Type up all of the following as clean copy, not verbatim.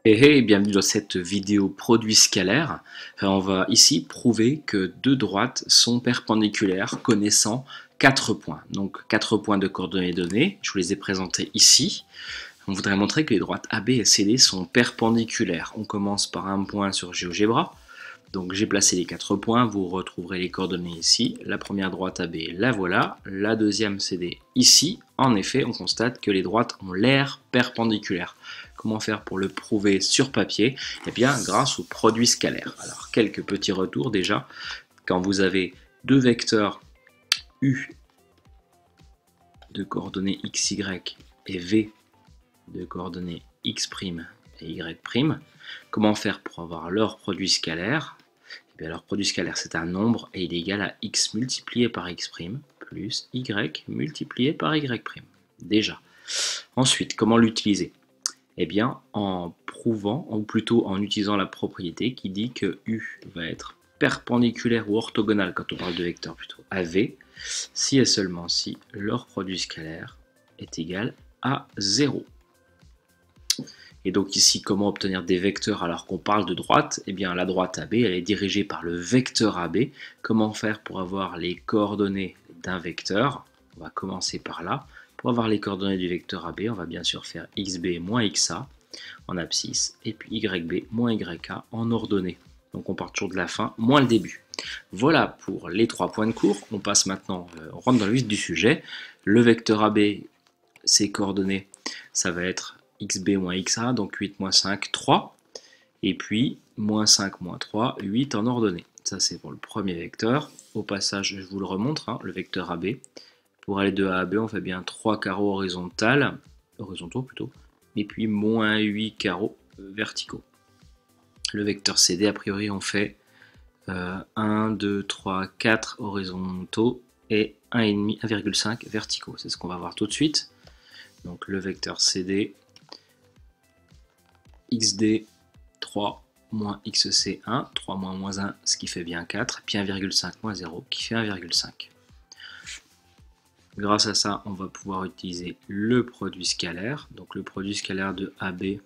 Hey, bienvenue dans cette vidéo produit scalaire. On va ici prouver que deux droites sont perpendiculaires connaissant 4 points. Donc 4 points de coordonnées données, je vous les ai présentés ici. On voudrait montrer que les droites AB et CD sont perpendiculaires. On commence par un point sur GeoGebra. Donc j'ai placé les 4 points, vous retrouverez les coordonnées ici. La première droite AB, la voilà. La deuxième CD, ici. En effet, on constate que les droites ont l'air perpendiculaires. Comment faire pour le prouver sur papier? Eh bien, grâce au produit scalaire. Alors, quelques petits retours déjà. Quand vous avez deux vecteurs U de coordonnées x, y et V de coordonnées x' et y', comment faire pour avoir leur produit scalaire? Eh bien, leur produit scalaire, c'est un nombre et il est égal à x multiplié par x' plus y multiplié par y'. Déjà. Ensuite, comment l'utiliser? Eh bien, en prouvant, ou plutôt en utilisant la propriété qui dit que U va être perpendiculaire ou orthogonal, quand on parle de vecteur plutôt, à V, si et seulement si leur produit scalaire est égal à 0. Et donc ici, comment obtenir des vecteurs alors qu'on parle de droite? Eh bien, la droite AB, elle est dirigée par le vecteur AB. Comment faire pour avoir les coordonnées d'un vecteur? On va commencer par là. Pour avoir les coordonnées du vecteur AB, on va bien sûr faire xb moins xa en abscisse, et puis yb moins yk en ordonnée. Donc on part toujours de la fin, moins le début. Voilà pour les 3 points de cours. On passe maintenant, on rentre dans le vif du sujet. Le vecteur AB, ses coordonnées, ça va être xb moins xa, donc 8 moins 5, 3. Et puis, moins 5 moins 3, 8 en ordonnée. Ça, c'est pour le premier vecteur. Au passage, je vous le remontre, hein, le vecteur AB. Pour aller de A à B, on fait bien 3 carreaux horizontaux plutôt, et puis moins 8 carreaux verticaux. Le vecteur CD, a priori, on fait 1, 2, 3, 4 horizontaux et 1,5 verticaux. C'est ce qu'on va voir tout de suite. Donc le vecteur CD, XD 3 moins XC 1, 3 moins moins 1, ce qui fait bien 4, puis 1,5 moins 0, qui fait 1,5. Grâce à ça, on va pouvoir utiliser le produit scalaire. Donc le produit scalaire de AB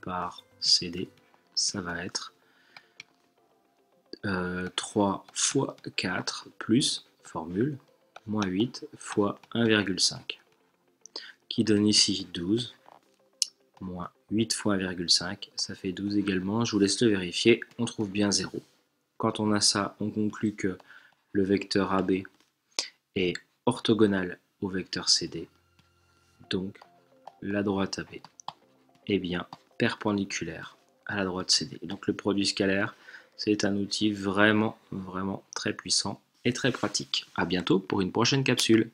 par CD, ça va être 3 fois 4 plus, formule, moins 8 fois 1,5, qui donne ici 12, moins 8 fois 1,5, ça fait 12 également. Je vous laisse le vérifier, on trouve bien 0. Quand on a ça, on conclut que le vecteur AB est orthogonal au vecteur CD, donc la droite AB est bien perpendiculaire à la droite CD. Donc le produit scalaire, c'est un outil vraiment très puissant et très pratique. A bientôt pour une prochaine capsule.